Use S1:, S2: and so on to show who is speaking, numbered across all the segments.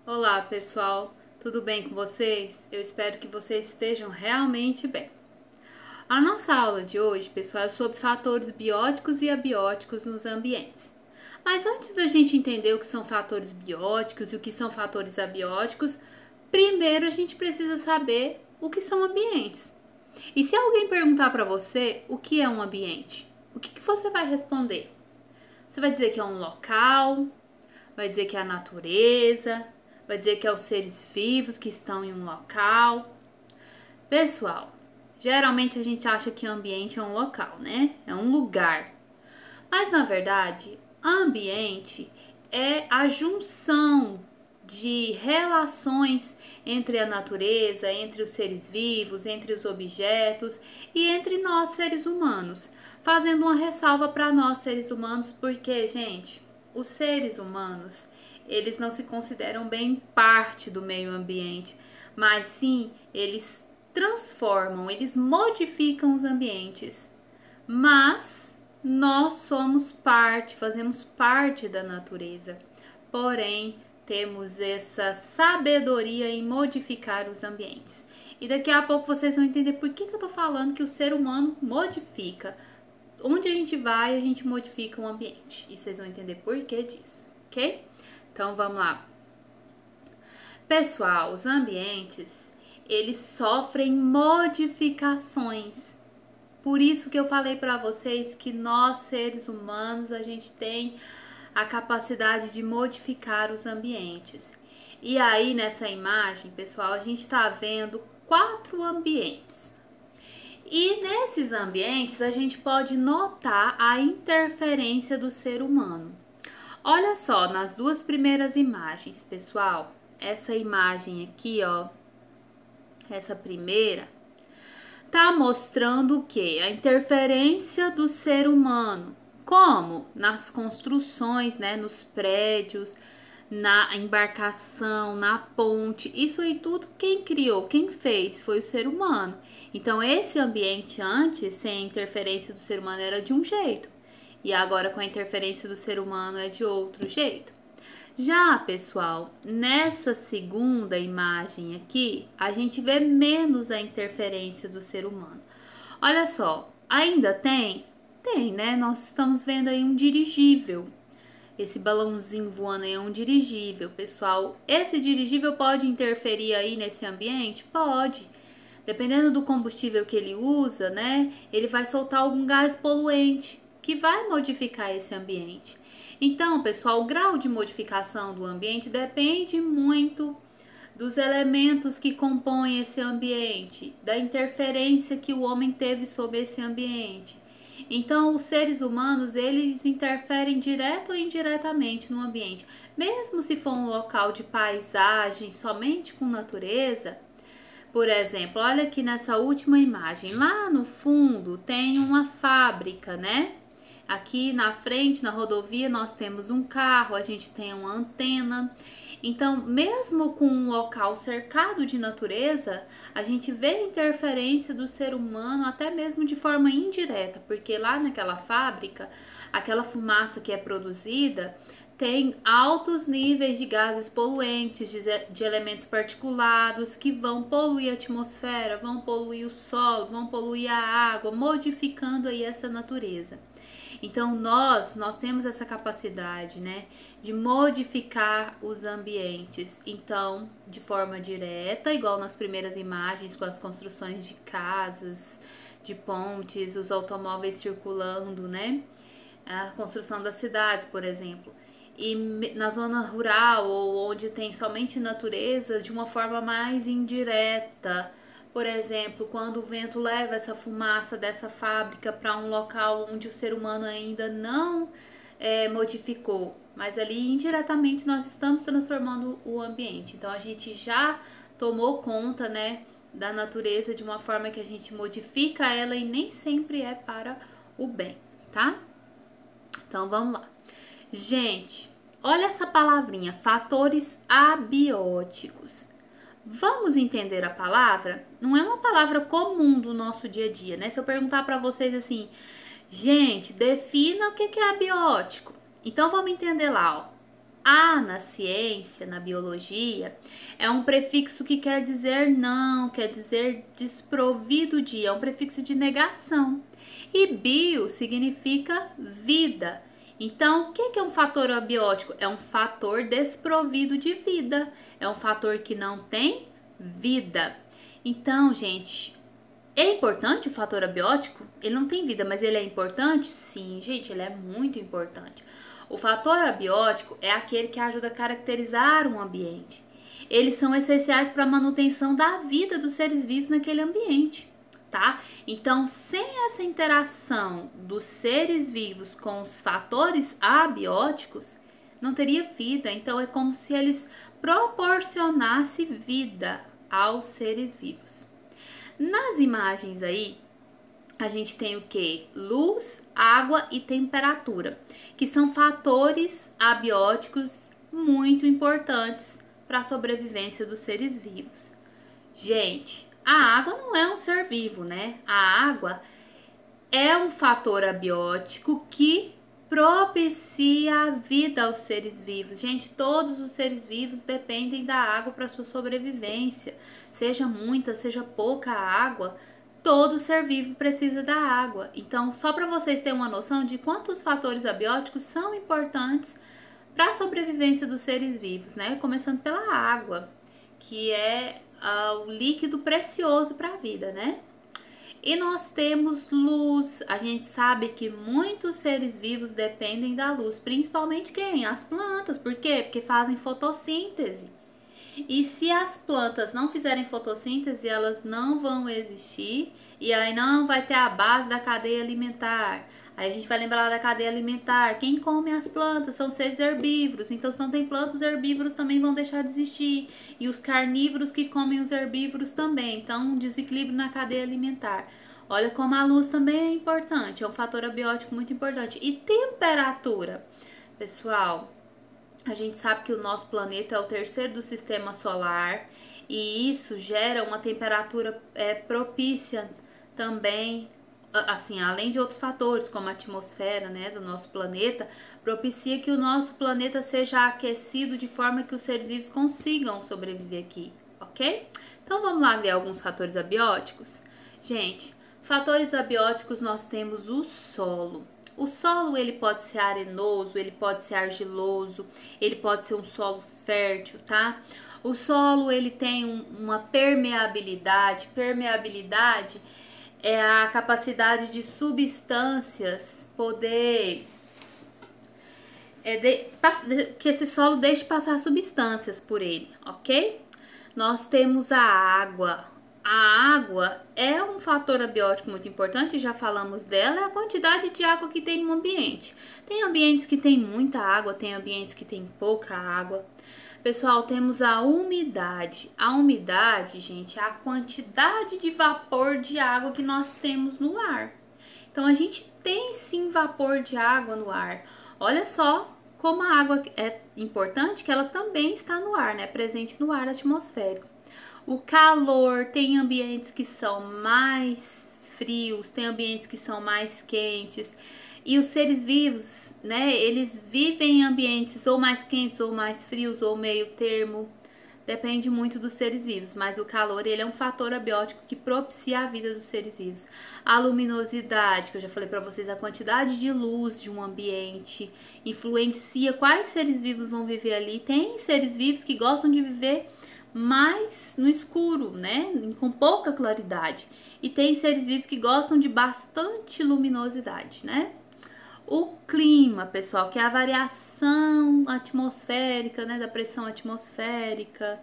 S1: Olá, pessoal, tudo bem com vocês? Eu espero que vocês estejam realmente bem. A nossa aula de hoje, pessoal, é sobre fatores bióticos e abióticos nos ambientes. Mas antes da gente entender o que são fatores bióticos e o que são fatores abióticos, primeiro a gente precisa saber o que são ambientes. E se alguém perguntar para você o que é um ambiente, o que você vai responder? Você vai dizer que é um local, vai dizer que é a natureza, vai dizer que é os seres vivos que estão em um local. Pessoal, geralmente a gente acha que ambiente é um local, né? É um lugar. Mas na verdade, ambiente é a junção de relações entre a natureza, entre os seres vivos, entre os objetos e entre nós seres humanos. Fazendo uma ressalva para nós seres humanos, porque, gente, os seres humanos, eles não se consideram bem parte do meio ambiente, mas sim, eles transformam, eles modificam os ambientes. Mas nós somos parte, fazemos parte da natureza. Porém, temos essa sabedoria em modificar os ambientes. E daqui a pouco vocês vão entender por que eu tô falando que o ser humano modifica. Onde a gente vai, a gente modifica o ambiente. E vocês vão entender por que disso, ok? Então vamos lá. Pessoal, os ambientes, eles sofrem modificações. Por isso que eu falei para vocês que nós, seres humanos, a gente tem a capacidade de modificar os ambientes. E aí, nessa imagem, pessoal, a gente está vendo 4 ambientes. E nesses ambientes, a gente pode notar a interferência do ser humano. Olha só, nas 2 primeiras imagens, pessoal, essa imagem aqui, ó, essa primeira, tá mostrando o que? A interferência do ser humano. Como? Nas construções, né? Nos prédios, na embarcação, na ponte. Isso aí tudo quem criou, quem fez foi o ser humano. Então esse ambiente antes, sem a interferência do ser humano, era de um jeito. E agora com a interferência do ser humano é de outro jeito. Já, pessoal, nessa segunda imagem aqui, a gente vê menos a interferência do ser humano. Olha só, ainda tem? Tem, né? Nós estamos vendo aí um dirigível. Esse balãozinho voando aí é um dirigível, pessoal. Esse dirigível pode interferir aí nesse ambiente? Pode. Dependendo do combustível que ele usa, né? Ele vai soltar algum gás poluente que vai modificar esse ambiente. Então, pessoal, o grau de modificação do ambiente depende muito dos elementos que compõem esse ambiente, da interferência que o homem teve sobre esse ambiente. Então, os seres humanos, eles interferem direto ou indiretamente no ambiente. Mesmo se for um local de paisagem somente com natureza, por exemplo, olha aqui nessa última imagem, lá no fundo tem uma fábrica, né? Aqui na frente, na rodovia, nós temos um carro, a gente tem uma antena. Então, mesmo com um local cercado de natureza, a gente vê a interferência do ser humano até mesmo de forma indireta, porque lá naquela fábrica, aquela fumaça que é produzida tem altos níveis de gases poluentes, de elementos particulados que vão poluir a atmosfera, vão poluir o solo, vão poluir a água, modificando aí essa natureza. Então nós temos essa capacidade, né, de modificar os ambientes. Então, de forma direta, igual nas primeiras imagens com as construções de casas, de pontes, os automóveis circulando, né? A construção das cidades, por exemplo. E na zona rural ou onde tem somente natureza, de uma forma mais indireta. Por exemplo, quando o vento leva essa fumaça dessa fábrica para um local onde o ser humano ainda não modificou, mas ali indiretamente nós estamos transformando o ambiente. Então a gente já tomou conta, né, da natureza de uma forma que a gente modifica ela e nem sempre é para o bem, tá? Então vamos lá. Gente, olha essa palavrinha, fatores abióticos. Vamos entender a palavra? Não é uma palavra comum do nosso dia a dia, né? Se eu perguntar para vocês assim, gente, defina o que é abiótico. Então vamos entender lá, ó. A na ciência, na biologia, é um prefixo que quer dizer não, quer dizer desprovido de, é um prefixo de negação. E bio significa vida. Então, o que é um fator abiótico? É um fator desprovido de vida, é um fator que não tem vida. Então, gente, é importante o fator abiótico? Ele não tem vida, mas ele é importante? Sim, gente, ele é muito importante. O fator abiótico é aquele que ajuda a caracterizar um ambiente. Eles são essenciais para a manutenção da vida dos seres vivos naquele ambiente, tá? Então, sem essa interação dos seres vivos com os fatores abióticos, não teria vida. Então, é como se eles proporcionassem vida aos seres vivos. Nas imagens aí, a gente tem o que? Luz, água e temperatura, que são fatores abióticos muito importantes para a sobrevivência dos seres vivos. Gente, a água não é um ser vivo, né? A água é um fator abiótico que propicia a vida aos seres vivos. Gente, todos os seres vivos dependem da água para sua sobrevivência. Seja muita, seja pouca água, todo ser vivo precisa da água. Então, só para vocês terem uma noção de quantos fatores abióticos são importantes para a sobrevivência dos seres vivos, né? Começando pela água, que é o líquido precioso para a vida, né? E nós temos luz. A gente sabe que muitos seres vivos dependem da luz, principalmente quem? As plantas. Por quê? Porque fazem fotossíntese. E se as plantas não fizerem fotossíntese, elas não vão existir e aí não vai ter a base da cadeia alimentar. Aí a gente vai lembrar da cadeia alimentar. Quem come as plantas são seres herbívoros. Então, se não tem plantas, os herbívoros também vão deixar de existir. E os carnívoros que comem os herbívoros também. Então, um desequilíbrio na cadeia alimentar. Olha como a luz também é importante. É um fator abiótico muito importante. E temperatura, pessoal. A gente sabe que o nosso planeta é o terceiro do sistema solar. E isso gera uma temperatura propícia também, assim, além de outros fatores, como a atmosfera, né, do nosso planeta, propicia que o nosso planeta seja aquecido de forma que os seres vivos consigam sobreviver aqui, ok? Então, vamos lá ver alguns fatores abióticos? Gente, fatores abióticos nós temos o solo. O solo, ele pode ser arenoso, ele pode ser argiloso, ele pode ser um solo fértil, tá? O solo, ele tem uma permeabilidade. Permeabilidade é a capacidade de substâncias poder que esse solo deixe passar substâncias por ele, ok? Nós temos a água. A água é um fator abiótico muito importante, já falamos dela, é a quantidade de água que tem no ambiente. Tem ambientes que tem muita água, tem ambientes que tem pouca água. Pessoal, temos a umidade. A umidade, gente, é a quantidade de vapor de água que nós temos no ar. Então, a gente tem sim vapor de água no ar. Olha só como a água é importante, que ela também está no ar, né? Presente no ar atmosférico. O calor, tem ambientes que são mais frios, tem ambientes que são mais quentes. E os seres vivos, né, eles vivem em ambientes ou mais quentes ou mais frios ou meio termo. Depende muito dos seres vivos, mas o calor, ele é um fator abiótico que propicia a vida dos seres vivos. A luminosidade, que eu já falei para vocês, a quantidade de luz de um ambiente influencia quais seres vivos vão viver ali. Tem seres vivos que gostam de viver mais no escuro, né, com pouca claridade. E tem seres vivos que gostam de bastante luminosidade, né? O clima, pessoal, que é a variação atmosférica, né, da pressão atmosférica.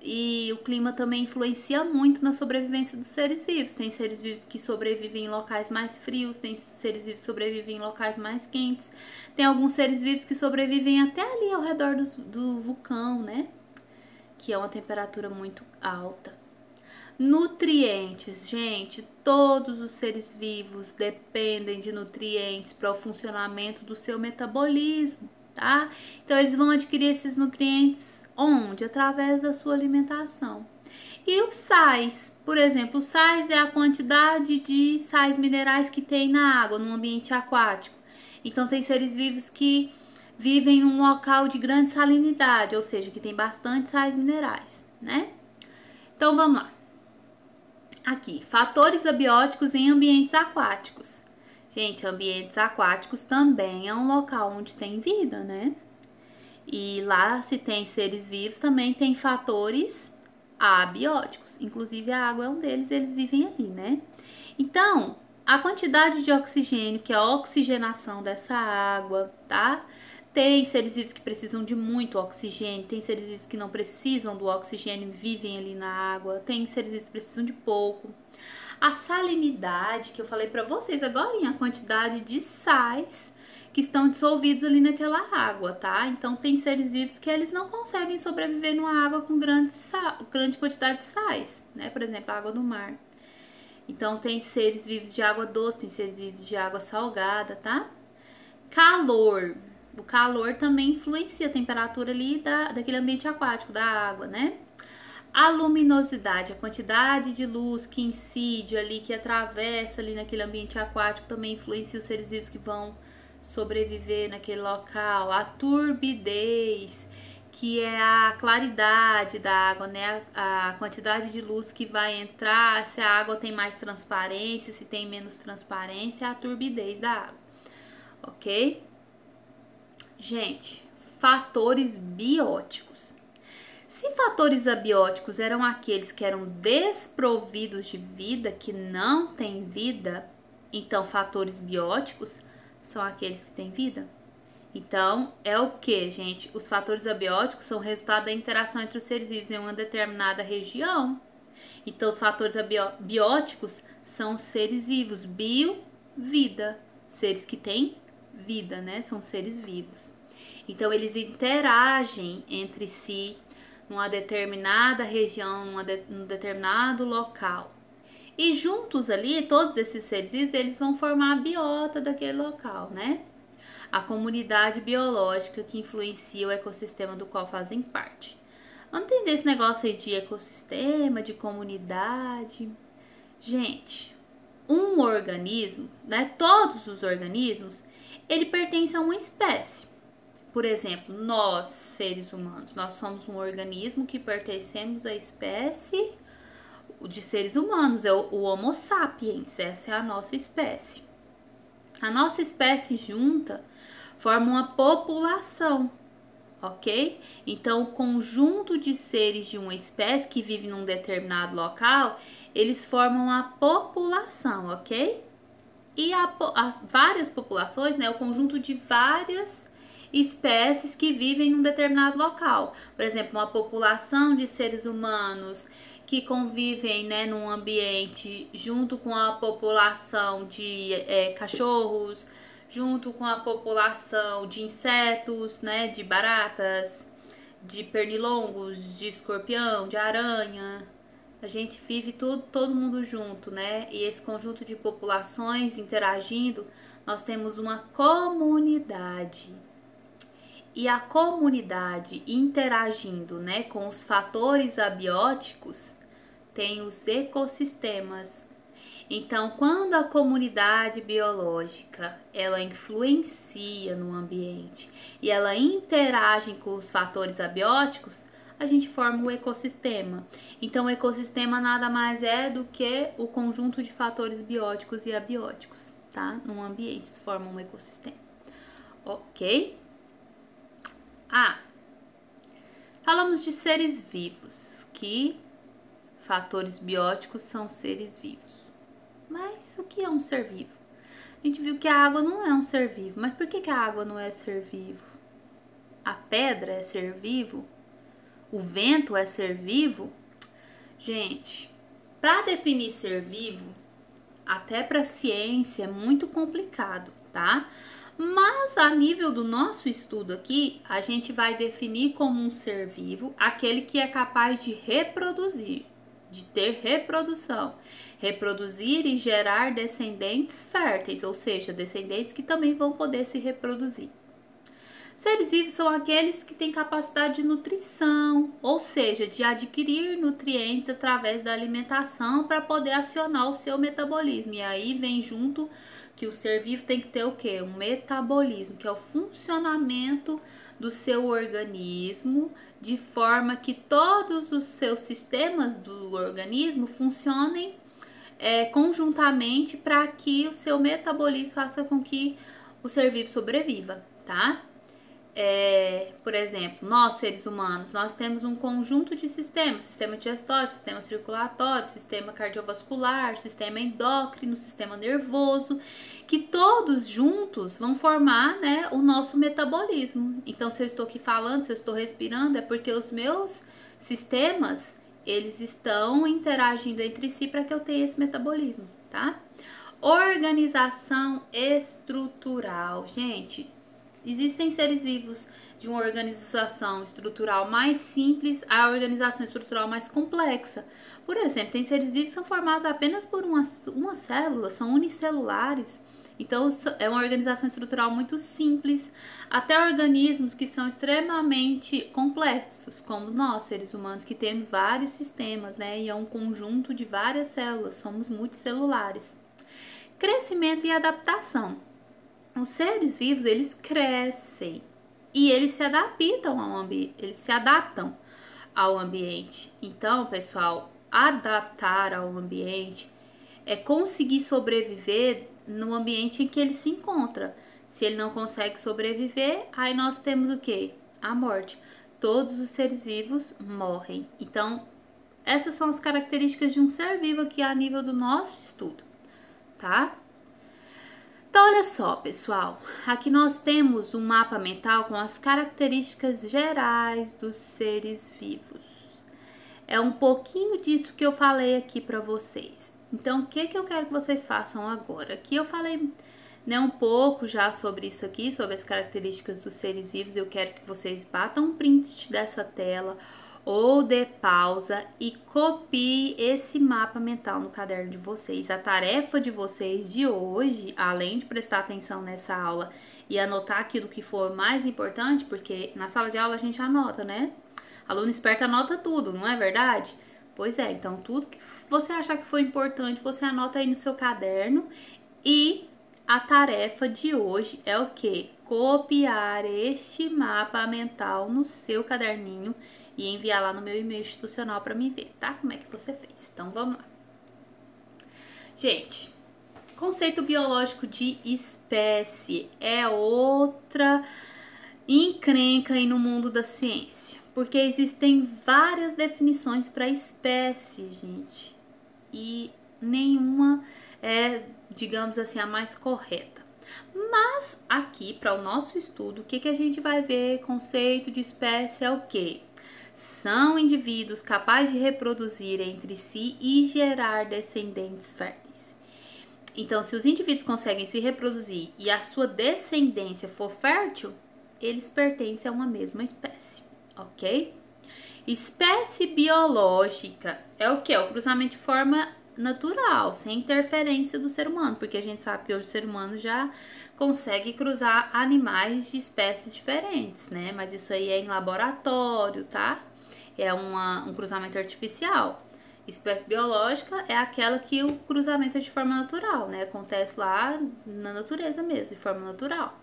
S1: E o clima também influencia muito na sobrevivência dos seres vivos. Tem seres vivos que sobrevivem em locais mais frios, tem seres vivos que sobrevivem em locais mais quentes. Tem alguns seres vivos que sobrevivem até ali ao redor do vulcão, né, que é uma temperatura muito alta. Nutrientes, gente, todos os seres vivos dependem de nutrientes para o funcionamento do seu metabolismo, tá? Então, eles vão adquirir esses nutrientes onde? Através da sua alimentação. E os sais, por exemplo, os sais é a quantidade de sais minerais que tem na água, no ambiente aquático. Então, tem seres vivos que vivem num local de grande salinidade, ou seja, que tem bastante sais minerais, né? Então vamos lá. Aqui, fatores abióticos em ambientes aquáticos. Gente, ambientes aquáticos também é um local onde tem vida, né? E lá, se tem seres vivos, também tem fatores abióticos. Inclusive, a água é um deles, eles vivem ali, né? Então, a quantidade de oxigênio, que é a oxigenação dessa água, tá? Tem seres vivos que precisam de muito oxigênio, tem seres vivos que não precisam do oxigênio e vivem ali na água, tem seres vivos que precisam de pouco. A salinidade, que eu falei para vocês agora, a quantidade de sais que estão dissolvidos ali naquela água, tá? Então, tem seres vivos que eles não conseguem sobreviver numa água com grande quantidade de sais, né? Por exemplo, a água do mar. Então, tem seres vivos de água doce, tem seres vivos de água salgada, tá? Calor. O calor também influencia a temperatura ali daquele ambiente aquático, da água, né? A luminosidade, a quantidade de luz que incide ali, que atravessa ali naquele ambiente aquático, também influencia os seres vivos que vão sobreviver naquele local. A turbidez, que é a claridade da água, né? A quantidade de luz que vai entrar, se a água tem mais transparência, se tem menos transparência, a turbidez da água, ok? Gente, fatores bióticos. Se fatores abióticos eram aqueles que eram desprovidos de vida, que não têm vida, então fatores bióticos são aqueles que têm vida. Então, é o que, gente? Os fatores abióticos são resultado da interação entre os seres vivos em uma determinada região. Então, os fatores bióticos são seres vivos. Bio, vida. Seres que têm vida, né? São seres vivos. Então, eles interagem entre si numa determinada região, num determinado local. E juntos ali, todos esses seres vivos, eles vão formar a biota daquele local, né? A comunidade biológica que influencia o ecossistema do qual fazem parte. Vamos entender esse negócio aí de ecossistema, de comunidade. Gente, um organismo, né? Todos os organismos, ele pertence a uma espécie. Por exemplo, nós, seres humanos, nós somos um organismo que pertencemos à espécie de seres humanos, é o Homo sapiens, essa é a nossa espécie. A nossa espécie junta forma uma população, ok? Então, o conjunto de seres de uma espécie que vive num determinado local, eles formam a população, ok? E as várias populações, né, o conjunto de várias espécies que vivem num determinado local. Por exemplo, uma população de seres humanos que convivem, né, num ambiente junto com a população de cachorros, junto com a população de insetos, né, de baratas, de pernilongos, de escorpião, de aranha. A gente vive todo mundo junto, né? E esse conjunto de populações interagindo, nós temos uma comunidade. E a comunidade interagindo, né, com os fatores abióticos, tem os ecossistemas. Então, quando a comunidade biológica, ela influencia no ambiente e ela interage com os fatores abióticos, a gente forma o ecossistema. Então, o ecossistema nada mais é do que o conjunto de fatores bióticos e abióticos, tá? Num ambiente, se forma um ecossistema. Ok? Falamos de seres vivos, que fatores bióticos são seres vivos. Mas o que é um ser vivo? A gente viu que a água não é um ser vivo. Mas por que a água não é ser vivo? A pedra é ser vivo? O vento é ser vivo? Gente, para definir ser vivo, até para a ciência é muito complicado, tá? Mas a nível do nosso estudo aqui, a gente vai definir como um ser vivo aquele que é capaz de reproduzir, de ter reprodução, reproduzir e gerar descendentes férteis, ou seja, descendentes que também vão poder se reproduzir. Seres vivos são aqueles que têm capacidade de nutrição, ou seja, de adquirir nutrientes através da alimentação para poder acionar o seu metabolismo. E aí vem junto que o ser vivo tem que ter o quê? Um metabolismo, que é o funcionamento do seu organismo, de forma que todos os seus sistemas do organismo funcionem conjuntamente para que o seu metabolismo faça com que o ser vivo sobreviva, tá? Por exemplo, nós seres humanos, nós temos um conjunto de sistemas, sistema digestório, sistema circulatório, sistema cardiovascular, sistema endócrino, sistema nervoso, que todos juntos vão formar, né, o nosso metabolismo. Então, se eu estou aqui falando, se eu estou respirando, é porque os meus sistemas, eles estão interagindo entre si para que eu tenha esse metabolismo, tá? Organização estrutural, gente. Existem seres vivos de uma organização estrutural mais simples à organização estrutural mais complexa. Por exemplo, tem seres vivos que são formados apenas por uma célula, são unicelulares. Então, é uma organização estrutural muito simples, até organismos que são extremamente complexos, como nós, seres humanos, que temos vários sistemas, né? E é um conjunto de várias células, somos multicelulares. Crescimento e adaptação. Os seres vivos, eles crescem e eles se adaptam ao ambiente. Então, pessoal, adaptar ao ambiente é conseguir sobreviver no ambiente em que ele se encontra. Se ele não consegue sobreviver, aí nós temos o quê? A morte. Todos os seres vivos morrem. Então, essas são as características de um ser vivo aqui a nível do nosso estudo, tá? Então, olha só, pessoal, aqui nós temos um mapa mental com as características gerais dos seres vivos. É um pouquinho disso que eu falei aqui para vocês. Então, o que eu quero que vocês façam agora? Aqui eu falei, né, um pouco já sobre isso aqui, sobre as características dos seres vivos. Eu quero que vocês batam um print dessa tela ou dê pausa e copie esse mapa mental no caderno de vocês. A tarefa de vocês de hoje, além de prestar atenção nessa aula e anotar aquilo que for mais importante, porque na sala de aula a gente anota, né? Aluno esperto anota tudo, não é verdade? Pois é, então tudo que você achar que foi importante, você anota aí no seu caderno. E a tarefa de hoje é o quê? Copiar este mapa mental no seu caderninho e enviar lá no meu e-mail institucional para mim ver, tá? Como é que você fez. Então, vamos lá. Gente, conceito biológico de espécie é outra encrenca aí no mundo da ciência, porque existem várias definições para espécie, gente, e nenhuma é, digamos assim, a mais correta. Mas aqui, para o nosso estudo, o que a gente vai ver? Conceito de espécie é o quê? São indivíduos capazes de reproduzir entre si e gerar descendentes férteis. Então, se os indivíduos conseguem se reproduzir e a sua descendência for fértil, eles pertencem a uma mesma espécie, ok? Espécie biológica é o que? É o cruzamento de forma natural, sem interferência do ser humano, porque a gente sabe que hoje o ser humano já consegue cruzar animais de espécies diferentes, né? Mas isso aí é em laboratório, tá? É um cruzamento artificial. Espécie biológica é aquela que o cruzamento é de forma natural, né? Acontece lá na natureza mesmo, de forma natural.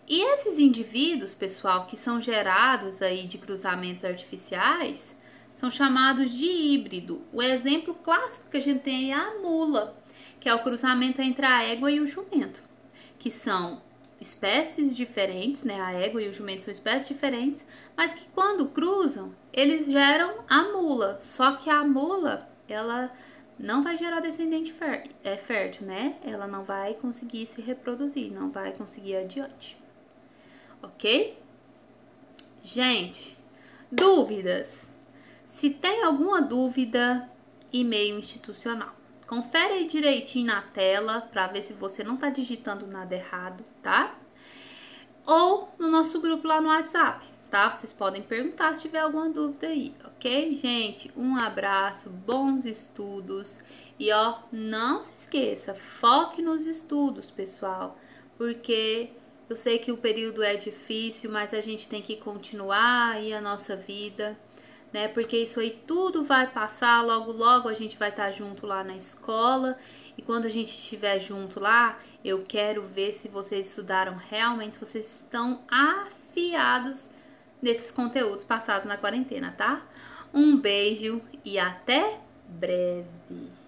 S1: E esses indivíduos, pessoal, que são gerados aí de cruzamentos artificiais, são chamados de híbrido. O exemplo clássico que a gente tem é a mula, que é o cruzamento entre a égua e o jumento, que são espécies diferentes, né? A égua e o jumento são espécies diferentes, mas que quando cruzam, eles geram a mula. Só que a mula, ela não vai gerar descendente fértil, né? Ela não vai conseguir se reproduzir, não vai conseguir adiante. Ok? Gente, dúvidas? Se tem alguma dúvida, e-mail institucional. Confere aí direitinho na tela para ver se você não tá digitando nada errado, tá? Ou no nosso grupo lá no WhatsApp, tá? Vocês podem perguntar se tiver alguma dúvida aí, ok? Gente, um abraço, bons estudos e ó, não se esqueça, foque nos estudos, pessoal, porque eu sei que o período é difícil, mas a gente tem que continuar aí a nossa vida, né? Porque isso aí tudo vai passar, logo logo a gente vai estar junto lá na escola. E quando a gente estiver junto lá, eu quero ver se vocês estudaram realmente, se vocês estão afiados nesses conteúdos passados na quarentena, tá? Um beijo e até breve!